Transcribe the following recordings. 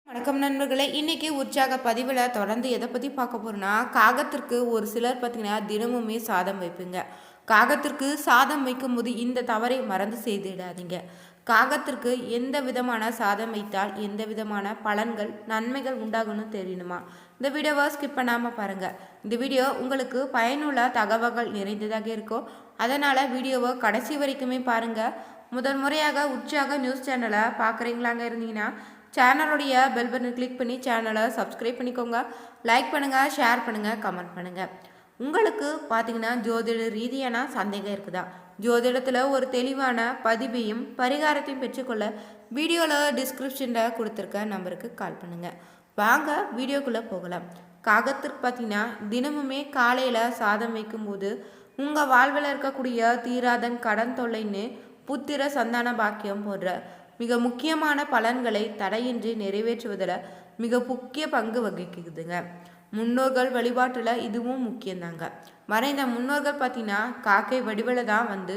வணக்கம் நண்பர்களே. இன்னைக்கு உற்சாக பதிவில் தொடர்ந்து எதை பற்றி பார்க்க போகிறோன்னா, காகத்திற்கு ஒரு சிலர் பார்த்தீங்கன்னா தினமுமே சாதம் வைப்பீங்க. காகத்திற்கு சாதம் வைக்கும்போது இந்த தவறை மறந்து செய்திடாதீங்க. காகத்திற்கு எந்த விதமான சாதம் வைத்தால் எந்த விதமான பலன்கள் நன்மைகள் உண்டாகும்னு தெரியணுமா? இந்த வீடியோவை ஸ்கிப் பண்ணாமல் பாருங்கள். இந்த வீடியோ உங்களுக்கு பயனுள்ள தகவல்கள் நிறைந்ததாக இருக்கும். அதனால் வீடியோவை கடைசி வரைக்குமே பாருங்கள். முதல் முறையாக உற்சாக நியூஸ் சேனலை பார்க்குறீங்களாங்க இருந்தீங்கன்னா சேனலுடைய பெல் பட்டனை கிளிக் பண்ணி சேனலை சப்ஸ்கிரைப் பண்ணிக்கோங்க. லைக் பண்ணுங்கள், ஷேர் பண்ணுங்கள், கமெண்ட் பண்ணுங்கள். உங்களுக்கு பார்த்தீங்கன்னா ஜோதிட ரீதியான சந்தேகம் இருக்குதா? ஜோதிடத்தில் ஒரு தெளிவான பதிவையும் பரிகாரத்தையும் பெற்றுக்கொள்ள வீடியோவில் டிஸ்கிரிப்ஷனில் கொடுத்துருக்க நம்பருக்கு கால் பண்ணுங்கள். வாங்க வீடியோக்குள்ளே போகலாம். காகத்திற்கு பார்த்தீங்கன்னா தினமுமே காலையில் சாதம் வைக்கும்போது உங்கள் வாழ்வில் இருக்கக்கூடிய தீராதன் கடன் தொல்லைன்னு புத்திர சந்தான பாக்கியம் போன்ற மிக முக்கியமான பலன்களை தடையின்றி நிறைவேற்றுவதில் மிக முக்கிய பங்கு வகிக்குதுங்க. முன்னோர்கள் வழிபாட்டில் இதுவும் முக்கியம்தாங்க. மறைந்த முன்னோர்கள் பார்த்தீங்கன்னா காக்கை வடிவில் தான் வந்து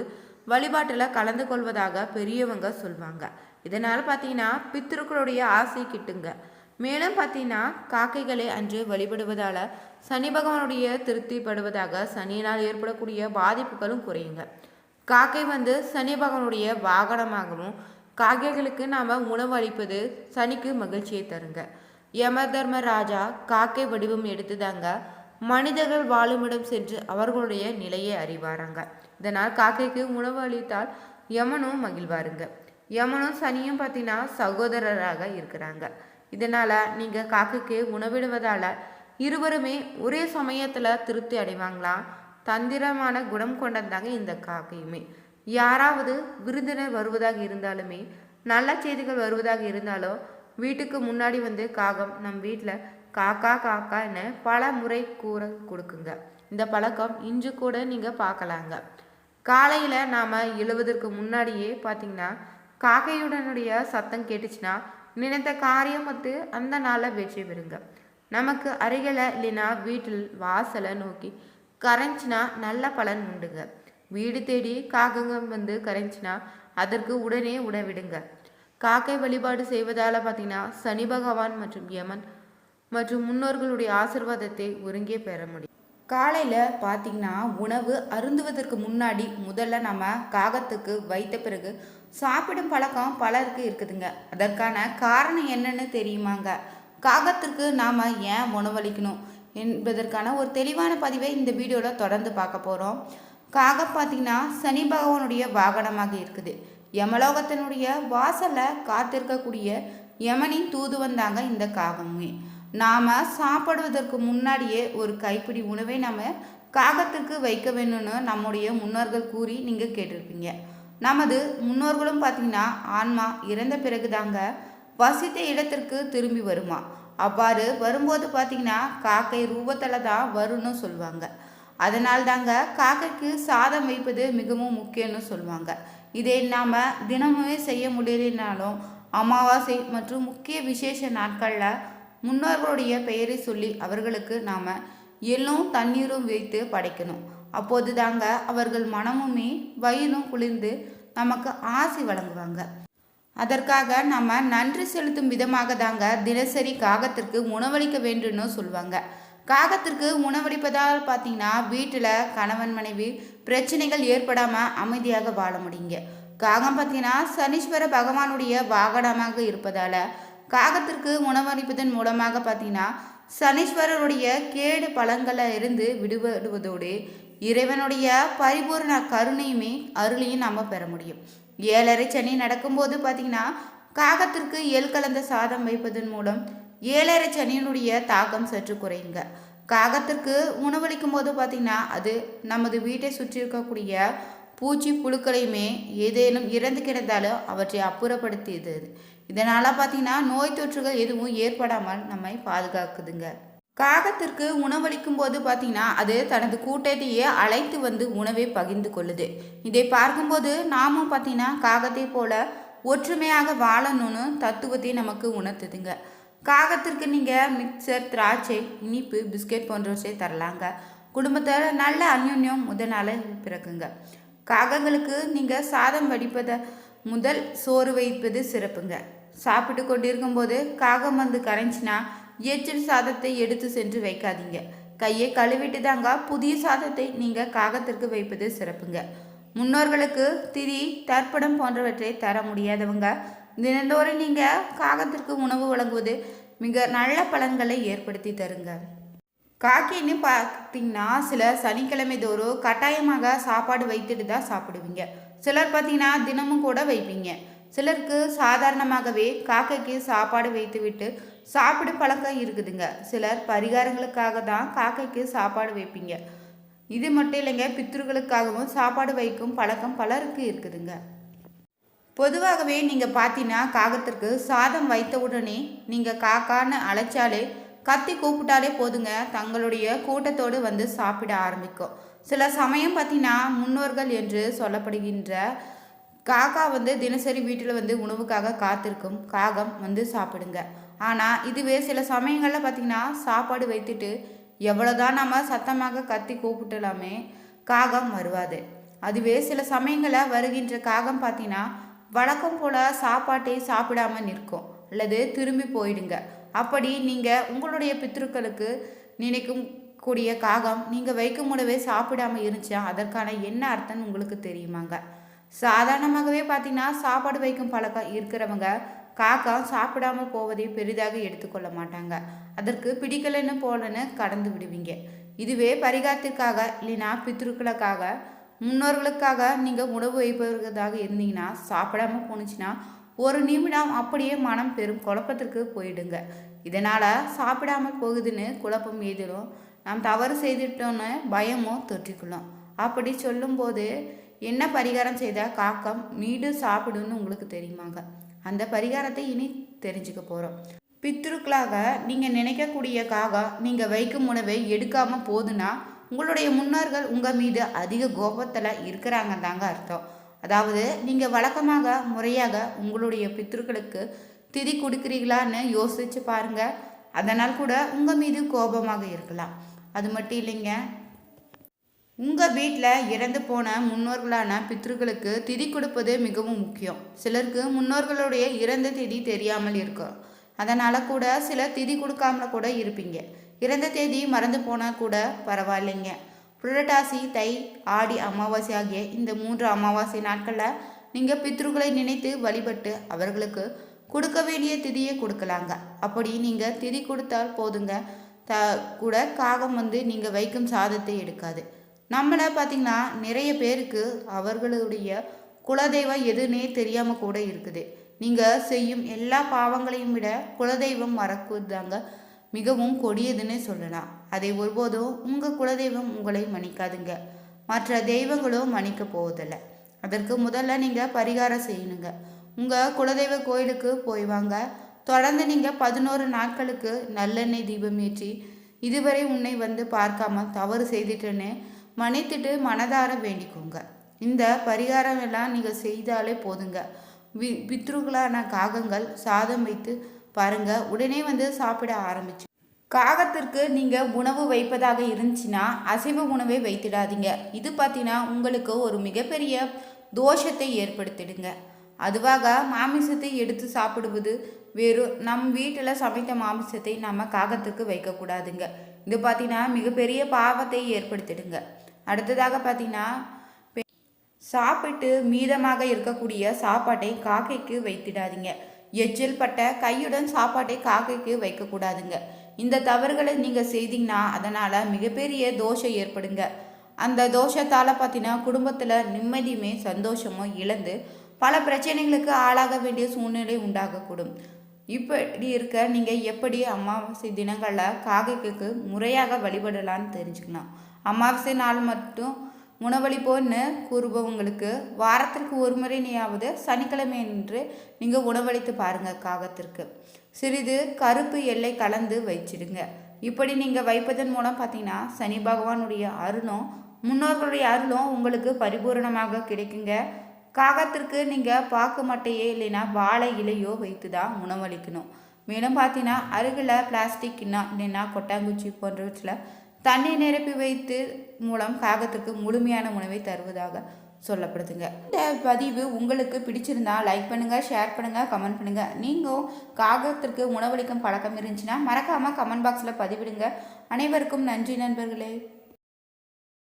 வழிபாட்டில் கலந்து கொள்வதாக பெரியவங்க சொல்லுவாங்க. இதனால் பார்த்தீங்கன்னா பித்திருக்களுடைய ஆசை கிட்டுங்க. மேலும் பார்த்தீங்கன்னா காக்கைகளை அன்று வழிபடுவதால் சனி பகவானுடைய திருப்திப்படுவதாக சனியினால் ஏற்படக்கூடிய பாதிப்புகளும் குறையுங்க. காக்கை வந்து சனி பகவானுடைய வாகனமாகவும் காக்கைகளுக்கு நாம் உணவு அளிப்பது சனிக்கு மகிழ்ச்சியை தருங்க. யம தர்ம ராஜா காக்கை வடிவம் எடுத்துதாங்க மனிதர்கள் வாழுமிடம் சென்று அவர்களுடைய நிலையை அறிவாராங்க. இதனால் காக்கைக்கு உணவு அளித்தால் யமனும் மகிழ்வாருங்க. யமனும் சனியும் பார்த்தீங்கன்னா சகோதரராக இருக்கிறாங்க. இதனால் நீங்கள் காக்கைக்கு உணவிடுவதால் இருவருமே ஒரே சமயத்தில் திருப்தி அடைவாங்களாம். தந்திரமான குணம் கொண்டதாங்க இந்த காக்கையுமே. யாராவது விருந்தினர் வருவதாக இருந்தாலுமே நல்ல செய்திகள் வருவதாக இருந்தாலும் வீட்டுக்கு முன்னாடி வந்து காகம் நம் வீட்டில் காக்கா காக்கா என பல முறை கூற கொடுக்குங்க. இந்த பழக்கம் இன்று கூட நீங்கள் பார்க்கலாங்க. காலையில் நாம் எழுவதற்கு முன்னாடியே பார்த்தீங்கன்னா காக்கையுடனுடைய சத்தம் கேட்டுச்சுன்னா நினைத்த காரியம் வந்து அந்த நாளில் வெற்றி பெறுங்க. நமக்கு அருகில் இல்லைன்னா வீட்டில் வாசலை நோக்கி கரைஞ்சினா நல்ல பலன் உண்டுங்க. வீடு தேடி காகங்கள் வந்து கரைஞ்சினா அதற்கு உடனே உணவிடுங்க. காக்கை வழிபாடு செய்வதால் பார்த்தீங்கன்னா சனி பகவான் மற்றும் யமன் மற்றும் முன்னோர்களுடைய ஆசிர்வாதத்தை ஒருங்கே பெற முடியும். காலையில் பார்த்தீங்கன்னா உணவு அருந்துவதற்கு முன்னாடி முதல்ல நம்ம காகத்துக்கு வைத்த பிறகு சாப்பிடும் பழக்கம் பலருக்கு இருக்குதுங்க. அதற்கான காரணம் என்னன்னு தெரியுமாங்க? காகத்திற்கு நாம் ஏன் உணவளிக்கணும் என்பதற்கான ஒரு தெளிவான பதிவை இந்த வீடியோவில் தொடர்ந்து பார்க்க போகிறோம். காகம் பார்த்தீங்கன்னா சனி பகவானுடைய வாகனமாக இருக்குது. யமலோகத்தினுடைய வாசலில் காத்திருக்கக்கூடிய யமனின் தூது வந்தாங்க இந்த காகமே. நாம் சாப்பிடுவதற்கு முன்னாடியே ஒரு கைப்பிடி உணவை நம்ம காகத்திற்கு வைக்க வேணும்னு நம்முடைய முன்னோர்கள் கூறி நீங்கள் கேட்டிருப்பீங்க. நமது முன்னோர்களும் பார்த்தீங்கன்னா ஆன்மா இறந்த பிறகு தாங்க வசித்த இடத்திற்கு திரும்பி வருமா. அவ்வாறு வரும்போது பார்த்தீங்கன்னா காக்கை ரூபத்தில் தான் வரும்னு சொல்லுவாங்க. அதனால் தாங்க காக்கைக்கு சாதம் வைப்பது மிகவும் முக்கியம்னு சொல்லுவாங்க. இதை நாம் தினமுமே செய்ய முடியலனாலும் அமாவாசை மற்றும் முக்கிய விசேஷ நாட்களில் முன்னோர்களுடைய பெயரை சொல்லி அவர்களுக்கு நாம் எள்ளும் தண்ணீரும் வைத்து படைக்கணும். அப்போது தாங்க அவர்கள் மனமுமே வயிறும் குளிர்ந்து நமக்கு ஆசி வழங்குவாங்க. அதற்காக நம்ம நன்றி செலுத்தும் விதமாக தாங்க தினசரி காகத்திற்கு உணவளிக்க வேண்டும்னு சொல்லுவாங்க. காகத்திற்கு உணவளிப்பதால் பார்த்தீங்கன்னா வீட்டில் கணவன் மனைவி பிரச்சனைகள் ஏற்படாமல் அமைதியாக வாழ முடியுங்க. காகம் பார்த்தீங்கன்னா சனீஸ்வர பகவானுடைய வாகனமாக இருப்பதால் காகத்திற்கு உணவளிப்பதன் மூலமாக பார்த்தீங்கன்னா சனீஸ்வரருடைய கேடு பலன்களில் இருந்து விடுபடுவதோடு இறைவனுடைய பரிபூர்ண கருணையுமே அருளையும் நாம் பெற முடியும். 7:30 சனி நடக்கும்போது பார்த்தீங்கன்னா காகத்திற்கு எள் கலந்த சாதம் வைப்பதன் மூலம் 7:30 சனியினுடைய தாக்கம் சற்று குறையுங்க. காகத்திற்கு உணவளிக்கும் போது பார்த்தீங்கன்னா அது நமது வீட்டை சுற்றி இருக்கக்கூடிய பூச்சி புழுக்களையுமே ஏதேனும் இறந்து கிடந்தாலும் அவற்றை அப்புறப்படுத்தியது. இதனால் பார்த்தீங்கன்னா நோய் தொற்றுகள் எதுவும் ஏற்படாமல் நம்மை பாதுகாக்குதுங்க. காகத்திற்கு உணவளிக்கும் போது பார்த்தீங்கன்னா அது தனது கூட்டத்தையே அழைத்து வந்து உணவை பகிர்ந்து கொள்ளுது. இதை பார்க்கும்போது நாமும் பார்த்தீங்கன்னா காகத்தை போல ஒற்றுமையாக வாழணும்னு தத்துவத்தை நமக்கு உணர்த்துதுங்க. காகத்திற்கு நீங்கள் மிக்சர், திராட்சை, இனிப்பு, பிஸ்கெட் போன்றவற்றை தரலாங்க. குடும்பத்தில் நல்ல அந்யோன்யம் முதல் நாள் பிறக்குங்க. காகங்களுக்கு நீங்கள் சாதம் வடிப்பதை முதல் சோறு வைப்பது சிறப்புங்க. சாப்பிட்டு கொண்டிருக்கும்போது காகம் வந்து கரைஞ்சினா எச்சில் சாதத்தை எடுத்து சென்று வைக்காதீங்க. கையை கழுவிட்டு தாங்க புதிய சாதத்தை நீங்கள் காகத்திற்கு வைப்பது சிறப்புங்க. முன்னோர்களுக்கு திதி தர்ப்பணம் போன்றவற்றை தர முடியாதவங்க தினந்தோறும் நீங்கள் காகத்திற்கு உணவு வழங்குவது மிக நல்ல பலன்களை ஏற்படுத்தி தருங்க. காக்கின்னு பார்த்தீங்கன்னா சிலர் சனிக்கிழமை தோறும் கட்டாயமாக சாப்பாடு வைத்துட்டு தான் சாப்பிடுவீங்க. சிலர் பார்த்தீங்கன்னா தினமும் கூட வைப்பீங்க. சிலருக்கு சாதாரணமாகவே காக்கைக்கு சாப்பாடு வைத்து விட்டு சாப்பிடும் பழக்கம் இருக்குதுங்க. சிலர் பரிகாரங்களுக்காக தான் காக்கைக்கு சாப்பாடு வைப்பீங்க. இது மட்டும் இல்லைங்க, பித்ருக்களுக்காகவும் சாப்பாடு வைக்கும் பழக்கம் பலருக்கு இருக்குதுங்க. பொதுவாகவே நீங்கள் பார்த்தீங்கன்னா காகத்திற்கு சாதம் வைத்த உடனே நீங்கள் காக்கான்னு அழைச்சாலே கத்தி கூப்பிட்டாலே போதுங்க, தங்களுடைய கூட்டத்தோடு வந்து சாப்பிட ஆரம்பிக்கும். சில சமயம் பார்த்தீங்கன்னா முன்னோர்கள் என்று சொல்லப்படுகின்ற காக்கா வந்து தினசரி வீட்டில் வந்து உணவுக்காக காத்திருக்கும் காகம் வந்து சாப்பிடுங்க. ஆனால் இதுவே சில சமயங்களில் பார்த்திங்கன்னா சாப்பாடு வைத்துட்டு எவ்வளோதான் நம்ம சத்தமாக கத்தி கூப்பிட்டலாமே காகம் வருவாது. அதுவே சில சமயங்களில் வருகின்ற காகம் பார்த்திங்கன்னா வழக்கம் போல் சாப்பாட்டை சாப்பிடாம நிற்கும் அல்லது திரும்பி போயிடுங்க. அப்படி நீங்கள் உங்களுடைய பித்ருக்களுக்கு நினைக்கும் கூடிய காகம் நீங்கள் வைக்கும் உணவை சாப்பிடாமல் இருந்துச்சா அதற்கான என்ன அர்த்தம்னு உங்களுக்கு தெரியுமாங்க? சாதாரணமாகவே பார்த்தீங்கன்னா சாப்பாடு வைக்கும் பழக்கம் இருக்கிறவங்க காக்கா சாப்பிடாமல் போவதை பெரிதாக எடுத்துக்கொள்ள மாட்டாங்க. அதற்கு பிடிக்கலன்னு போலன்னு கடந்து விடுவீங்க. இதுவே பரிகாரத்திற்காக இல்லைன்னா பித்ருக்களுக்காக முன்னோர்களுக்காக நீங்கள் உணவு வைப்பவர்களாக இருந்தீங்கன்னா சாப்பிடாமல் போணுச்சுன்னா ஒரு நிமிடம் அப்படியே மனம் பெரும் குழப்பத்திற்கு போயிடுங்க. இதனால் சாப்பிடாமல் போகுதுன்னு குழப்பம் ஏதிலும் நாம் தவறு செய்துட்டோன்னு பயமும் தொற்றிக்கொள்ளும். அப்படி சொல்லும்போது என்ன பரிகாரம் செய்தால் காக்கம் மீண்டும் சாப்பிடுன்னு உங்களுக்கு தெரியுமாங்க? அந்த பரிகாரத்தை இனி தெரிஞ்சுக்க போகிறோம். பித்ருக்களாக நீங்கள் நினைக்கக்கூடிய காகம் நீங்கள் வைக்கும் உணவை எடுக்காமல் போதுன்னா உங்களுடைய முன்னோர்கள் உங்கள் மீது அதிக கோபத்தில் இருக்கிறாங்க தாங்க அர்த்தம். அதாவது நீங்கள் வழக்கமாக முறையாக உங்களுடைய பித்ருக்களுக்கு திதி கொடுக்குறீங்களான்னு யோசிச்சு பாருங்க. அதனால் கூட உங்கள் மீது கோபமாக இருக்கலாம். அது மட்டும் இல்லைங்க, உங்கள் வீட்டில் இறந்து போன முன்னோர்களான பித்ருக்களுக்கு திதி கொடுப்பது மிகவும் முக்கியம். சிலருக்கு முன்னோர்களுடைய இறந்த திதி தெரியாமல் இருக்கும். அதனால் கூட சிலர் திதி கொடுக்காமல கூட இருப்பீங்க. இறந்த தேதி மறந்து போனால் கூட பரவாயில்லைங்க. புரட்டாசி, தை, ஆடி அமாவாசை ஆகிய இந்த 3 அமாவாசை நாட்களில் நீங்கள் பித்ருக்களை நினைத்து வழிபட்டு அவர்களுக்கு கொடுக்க வேண்டிய திதியை கொடுக்கலாங்க. அப்படி நீங்கள் திதி கொடுத்தால் போதுங்க, கூட காகம் வந்து நீங்கள் வைக்கும் சாதத்தை எடுக்காது. நம்மளை பார்த்திங்கன்னா நிறைய பேருக்கு அவர்களுடைய குலதெய்வம் எதுன்னே தெரியாமல் கூட இருக்குது. நீங்கள் செய்யும் எல்லா பாவங்களையும் விட குலதெய்வம் மறக்குதாங்க மிகவும் கொடியதுன்னு சொல்லலாம். அதை ஒருபோதும் உங்கள் குலதெய்வம் உங்களை மன்னிக்காதுங்க. மற்ற தெய்வங்களும் மன்னிக்க போவதில்லை. அதற்கு முதல்ல நீங்கள் பரிகாரம் செய்யணுங்க. உங்கள் குலதெய்வ கோயிலுக்கு போய் வாங்க. தொடர்ந்து நீங்கள் 11 நாட்களுக்கு நல்லெண்ணெய் தீபம் ஏற்றி இதுவரை உன்னை வந்து பார்க்காம தவறு செய்துட்டுன்னு மன்னித்துட்டு மனதார வேண்டிக்கோங்க. இந்த பரிகாரம் எல்லாம் நீங்கள் செய்தாலே போதுங்க. பித்ருக்களான காகங்கள் சாதம் வைத்து பாருங்க, உடனே வந்து சாப்பிட ஆரம்பிச்சு. காகத்திற்கு நீங்கள் உணவு வைப்பதாக இருந்துச்சுன்னா அசைவ உணவை வைத்திடாதீங்க. இது பார்த்தீங்கன்னா உங்களுக்கு ஒரு மிகப்பெரிய தோஷத்தை ஏற்படுத்திடுங்க. அதுவாக மாமிசத்தை எடுத்து சாப்பிடுவது வேறு. நம் வீட்டில் சமைத்த மாமிசத்தை நம்ம காகத்துக்கு வைக்கக்கூடாதுங்க. இது பார்த்தீங்கன்னா மிகப்பெரிய பாவத்தை ஏற்படுத்திடுங்க. அடுத்ததாக பார்த்தீங்கன்னா சாப்பிட்டு மீதமாக இருக்கக்கூடிய சாப்பாட்டை காக்கைக்கு வைத்திடாதீங்க. எச்சில் பட்ட கையுடன் சாப்பாட்டை காக்கைக்கு வைக்கக்கூடாதுங்க. இந்த தவறுகளை நீங்கள் செய்தீங்கன்னா அதனால் மிகப்பெரிய தோஷம் ஏற்படுங்க. அந்த தோஷத்தால் பார்த்தீங்கன்னா குடும்பத்தில் நிம்மதியுமே சந்தோஷமும் இழந்து பல பிரச்சனைகளுக்கு ஆளாக வேண்டிய சூழ்நிலை உண்டாகக்கூடும். இப்படி இருக்க நீங்கள் எப்படி அமாவாசை தினங்களில் காக்கைக்கு முறையாக வழிபடலான்னு தெரிஞ்சுக்கணும். அமாவாசை நாள் மட்டும் உணவளிப்போன்னு கூறுபவங்களுக்கு வாரத்திற்கு ஒரு முறையாவது சனிக்கிழமை என்று நீங்கள் உணவளித்து பாருங்கள். காகத்திற்கு சிறிது கருப்பு எல்லை கலந்து வச்சிடுங்க. இப்படி நீங்கள் வைப்பதன் மூலம் பார்த்தீங்கன்னா சனி பகவானுடைய அருளும் முன்னோர்களுடைய அருளும் உங்களுக்கு பரிபூரணமாக கிடைக்குங்க. காகத்திற்கு நீங்கள் பாக்கு மட்டையே இல்லைன்னா வாழை இலையோ வைத்து தான் உணவளிக்கணும். மேலும் பார்த்தீங்கன்னா அருகில் பிளாஸ்டிக் இல்லைன்னா கொட்டாங்குச்சி போன்றவற்றில் தண்ணி நிரப்பி வைத்து மூலம் காகத்திற்கு முழுமையான உணவை தருவதாக சொல்லப்படுதுங்க. இந்த பதிவு உங்களுக்கு பிடிச்சிருந்தா லைக் பண்ணுங்கள், ஷேர் பண்ணுங்கள், கமெண்ட் பண்ணுங்கள். நீங்கள் காகத்திற்கு உணவளிக்கும் பழக்கம் இருந்துச்சுன்னா மறக்காமல் கமெண்ட் பாக்ஸில் பதிவிடுங்க. அனைவருக்கும் நன்றி நண்பர்களே.